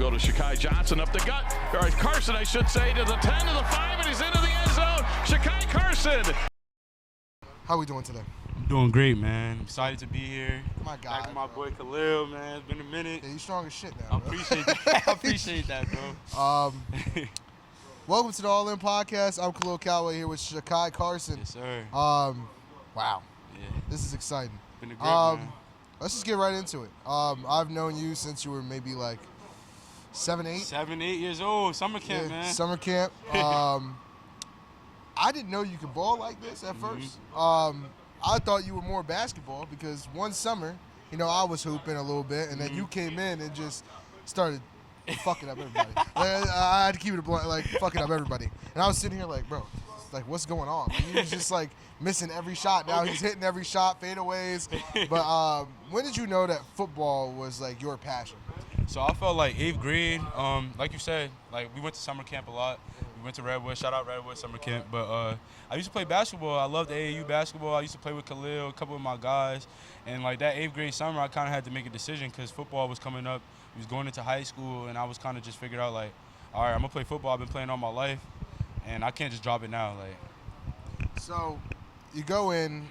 field of Shakhi Johnson up the gut. All right, Carson, I should say, to the 10, to the 5, and he's into the end zone. Shakhi Carson. How are we doing today? I'm doing great, man. Excited to be here. My God. Back with my boy Kahlil, man. It's been a minute. Yeah, you strong as shit now. I appreciate that. I appreciate that, bro. Welcome to the All In Podcast. I'm Kahlil Calloway here with Shakhi Carson. Yes, sir. Wow. Yeah. This is exciting. Been a great man. Let's just get right into it. I've known you since you were maybe like 7, 8? 7, 8 years old. Summer camp, man. Summer camp. I didn't know you could ball like this at first. I thought you were more basketball because one summer, I was hooping a little bit, and then you came in and just started fucking up everybody. I had to keep it blunt, like fucking up everybody. And I was sitting here like, bro, like what's going on? Like, he was just like missing every shot. Now he's hitting every shot, fadeaways. But when did you know that football was like your passion? So I felt like 8th grade, like you said, like we went to summer camp a lot. We went to Redwood, shout out Redwood summer camp. But I used to play basketball. I loved AAU basketball. I used to play with Kahlil, a couple of my guys. And like that 8th grade summer, I kind of had to make a decision because football was coming up. We was going into high school, and I was kind of just figured out like, all right, I'm gonna play football. I've been playing all my life, and I can't just drop it now. Like. So you go in,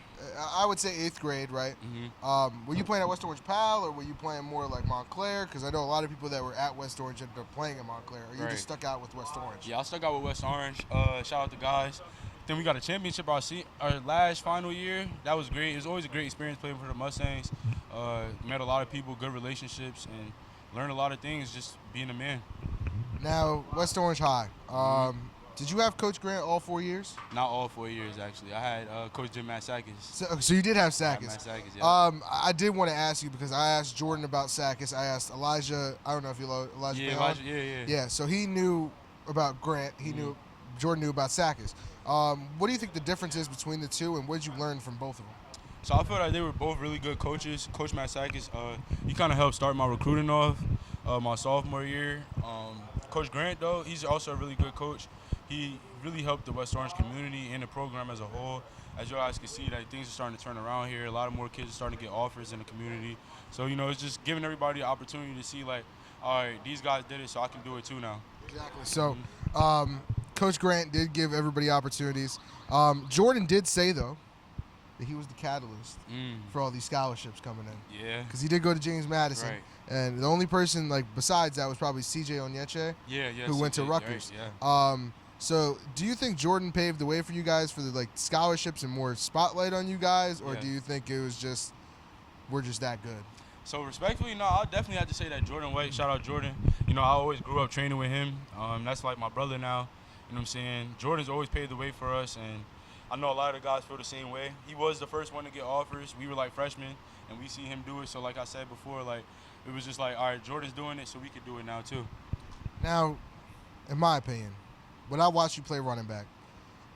I would say 8th grade, right? Were you playing at West Orange Pal, or were you playing more like Montclair? Because I know a lot of people that were at West Orange ended up playing at Montclair. Or you just stuck out with West Orange? Yeah, I stuck out with West Orange. Shout out the guys. Then we got a championship our last final year. That was great. It was always a great experience playing for the Mustangs. Met a lot of people, good relationships, and learned a lot of things just being a man. Now, West Orange High. Did you have Coach Grant all 4 years? Not all 4 years, actually. I had Coach Grant and Matsakis. So you did have Sakis. Matsakis, yeah. I did want to ask you because I asked Jordan about Sakis. I asked Elijah. I don't know if you know Elijah. Yeah, Elijah, yeah. Yeah, so he knew about Grant. Jordan knew about Sakis. What do you think the difference is between the two, and what did you learn from both of them? So I felt like they were both really good coaches. Coach Matsakis, he kind of helped start my recruiting off my sophomore year. Coach Grant, though, he's also a really good coach. He really helped the West Orange community and the program as a whole. As you guys can see, like, things are starting to turn around here. A lot of more kids are starting to get offers in the community. So, it's just giving everybody the opportunity to see, like, all right, these guys did it, so I can do it too now. Exactly. So, Coach Grant did give everybody opportunities. Jordan did say, though, that he was the catalyst for all these scholarships coming in. Yeah. Because he did go to James Madison. Right. And the only person, like, besides that was probably C.J. Onyeche, who went to Rutgers. Right, yeah. So do you think Jordan paved the way for you guys for the, like, scholarships and more spotlight on you guys? Or do you think it was just, we're just that good? So respectfully, no, I'll definitely have to say that Jordan White, shout out Jordan. I always grew up training with him. That's like my brother now. You know what I'm saying? Jordan's always paved the way for us, and I know a lot of the guys feel the same way. He was the first one to get offers. We were like freshmen, and we see him do it. So like I said before, like it was just like, all right, Jordan's doing it, so we could do it now too. Now, in my opinion, when I watched you play running back,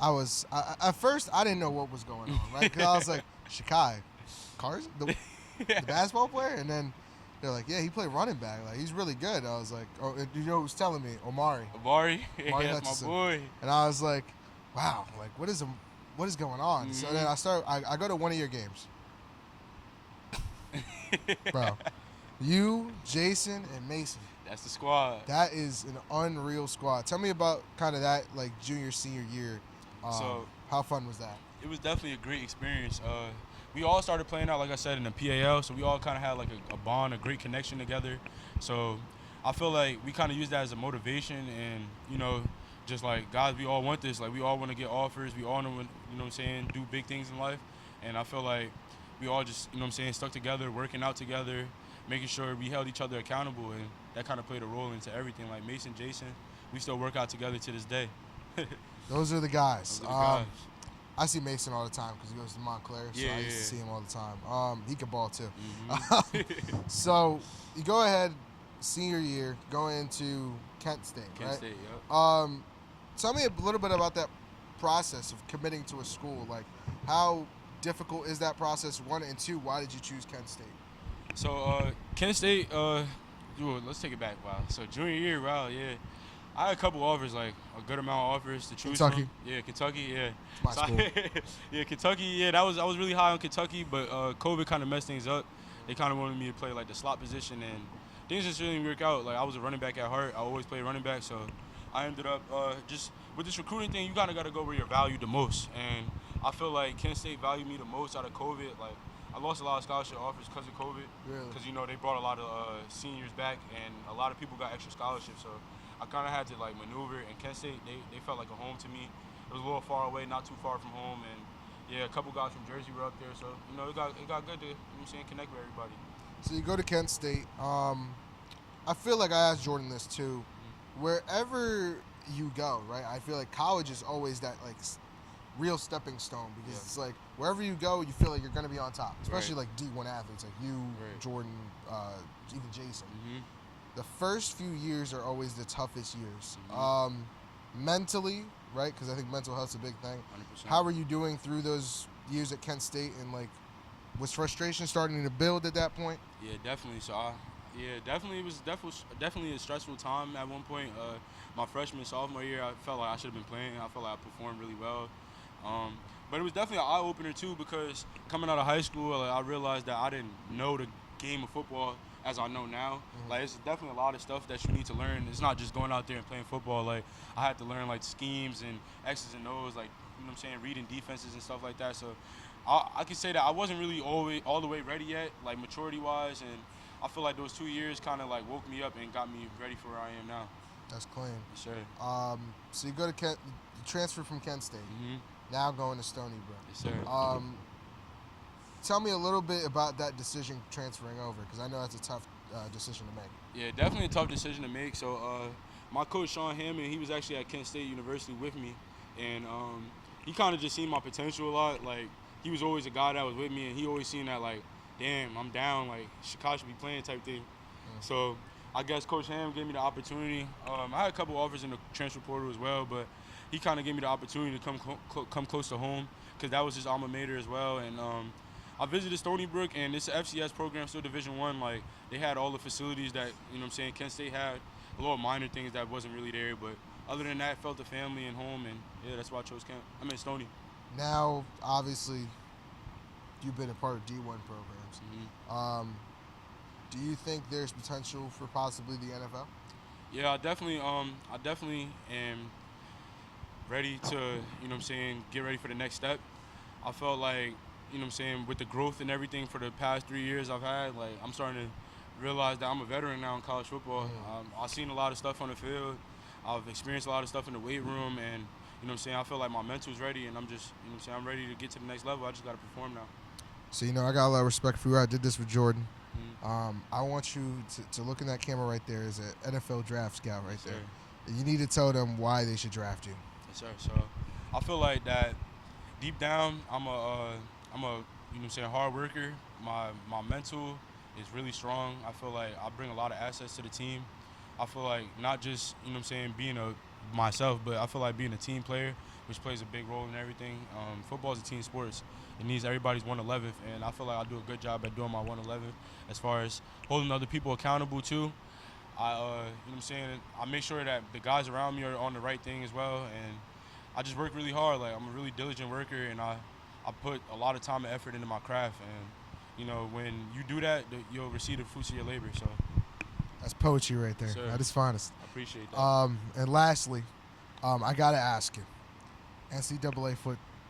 at first I didn't know what was going on, right? Because I was like, Shakhi Carson, the basketball player, and then they're like, yeah, he played running back. Like, he's really good. I was like, oh, you know who was telling me? Omari. Yeah, that's my boy. And I was like, wow, like what is going on? So then I go to one of your games. Bro, you, Jason, and Mason. That's the squad. That is an unreal squad. Tell me about kind of that, like, junior, senior year. So how fun was that? It was definitely a great experience. We all started playing out, like I said, in the PAL, so we all kind of had like a bond, a great connection together. So I feel like we kind of used that as a motivation, and just like, guys, we all want this. Like, we all want to get offers. We all want to, do big things in life. And I feel like we all just, stuck together, working out together, making sure we held each other accountable, and that kind of played a role into everything. Like Mason, Jason, we still work out together to this day. Those are the guys. Those are the guys. I see Mason all the time because he goes to Montclair, so I used to see him all the time. He can ball too. So you go ahead, senior year, going into Kent State, right? Kent State, yeah. Tell me a little bit about that process of committing to a school. Like, how difficult is that process, one, and two, why did you choose Kent State? So Kent State, let's take it back. Wow. So junior year, wow, yeah. I had a couple offers, like a good amount of offers to choose Kentucky. from. Yeah, Kentucky, yeah. It's my school. Yeah, Kentucky, yeah. I was really high on Kentucky, but COVID kind of messed things up. They kind of wanted me to play like the slot position, and things just didn't work out. Like, I was a running back at heart. I always played running back, so I ended up just with this recruiting thing, you kind of got to go where you're valued the most. And I feel like Kent State valued me the most out of COVID. Like, I lost a lot of scholarship offers because of COVID. Really? Because, you know, they brought a lot of seniors back, and a lot of people got extra scholarships. So I kind of had to, like, maneuver. And Kent State, they felt like a home to me. It was a little far away, not too far from home. And, yeah, a couple guys from Jersey were up there. So, you know, it got good to, you know what I'm saying, connect with everybody. So you go to Kent State. I feel like I asked Jordan this too. Wherever you go, right? I feel like college is always that like real stepping stone because it's like wherever you go, you feel like you're gonna be on top. Especially like D1 athletes like you, Jordan, even Jason. The first few years are always the toughest years. Mentally, right? Because I think mental health's a big thing. 100%. How were you doing through those years at Kent State, and like was frustration starting to build at that point? Yeah, definitely. So, it was definitely a stressful time at one point. My freshman, sophomore year, I felt like I should have been playing. I felt like I performed really well. But it was definitely an eye-opener, too, because coming out of high school, I realized that I didn't know the game of football as I know now. Like, it's definitely a lot of stuff that you need to learn. It's not just going out there and playing football. Like, I had to learn, like, schemes and X's and O's, like, you know what I'm saying, reading defenses and stuff like that. So I can say that I wasn't really all the way ready yet, like, maturity-wise, and I feel like those 2 years kind of, like, woke me up and got me ready for where I am now. That's clean. Yes, sir. So you go to Kent, you transfer from Kent State, now going to Stony Brook. Yes, sir. Tell me a little bit about that decision transferring over, because I know that's a tough decision to make. Yeah, definitely a tough decision to make. So my coach, Sean Hammond, he was actually at Kent State University with me, and he kind of just seen my potential a lot. Like, he was always a guy that was with me, and he always seen that, like, damn, I'm down, like, Shakhi should be playing type thing. So I guess Coach Ham gave me the opportunity. I had a couple offers in the transfer portal as well, but he kind of gave me the opportunity to come close to home because that was his alma mater as well. And I visited Stony Brook, and this FCS program, still Division I. Like, they had all the facilities that, you know what I'm saying, Kent State had, a little minor things that wasn't really there. But other than that, felt the family and home, and, yeah, that's why I chose Kent. I mean, Stony. Now, obviously, you've been a part of D1 programs. Do you think there's potential for possibly the NFL? Yeah, I definitely am ready to, you know what I'm saying, get ready for the next step. I felt like, you know what I'm saying, with the growth and everything for the past 3 years I've had, like, I'm starting to realize that I'm a veteran now in college football. I've seen a lot of stuff on the field. I've experienced a lot of stuff in the weight room, and, you know what I'm saying, I feel like my mental's ready, and I'm just, you know what I'm saying, I'm ready to get to the next level. I just got to perform now. So, you know, I got a lot of respect for you. I did this with Jordan. I want you to look in that camera right there as an NFL draft scout right there. You need to tell them why they should draft you. Yes, sir. So I feel like that deep down, I'm a you know what I'm saying, hard worker. My mental is really strong. I feel like I bring a lot of assets to the team. I feel like not just, you know what I'm saying, being myself, but I feel like being a team player, which plays a big role in everything. Football is a team sport. It needs everybody's 111th, and I feel like I do a good job at doing my 111th as far as holding other people accountable too. You know what I'm saying, I make sure that the guys around me are on the right thing as well, and I just work really hard. Like, I'm a really diligent worker, and I put a lot of time and effort into my craft, and, you know, when you do that, you'll receive the fruits of your labor. So that's poetry right there. Sir. At its finest. I appreciate that. And lastly, I gotta ask you, NCAA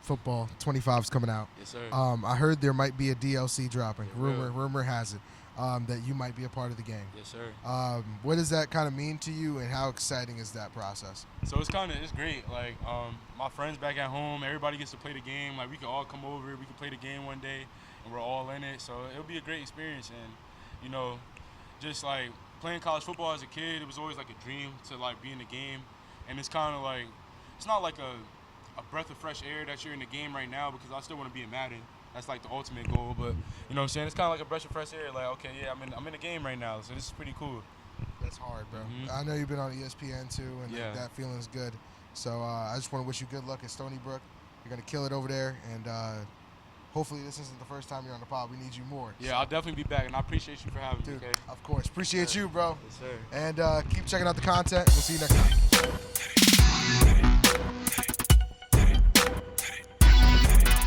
football 25 is coming out. Yes, sir. I heard there might be a DLC dropping. Rumor has it that you might be a part of the game. Yes, sir. What does that kind of mean to you, and how exciting is that process? So it's great. Like, my friends back at home, everybody gets to play the game. Like, we can all come over, we can play the game one day, and we're all in it. So it'll be a great experience. And, you know, just like playing college football as a kid, it was always like a dream to like be in the game. And it's kind of like, it's not like a breath of fresh air that you're in the game right now, because I still want to be in Madden. That's like the ultimate goal, but, you know what I'm saying, it's kind of like a breath of fresh air. Like, okay, yeah, I'm in the game right now, so this is pretty cool. That's hard, bro. I know you've been on ESPN too, and that feeling's good. So I just want to wish you good luck at Stony Brook. You're gonna kill it over there, and hopefully this isn't the first time you're on the pod. We need you more. Yeah, so I'll definitely be back, and I appreciate you for having me. Okay? Of course, appreciate you, bro. Yes, sir. And keep checking out the content. We'll see you next time.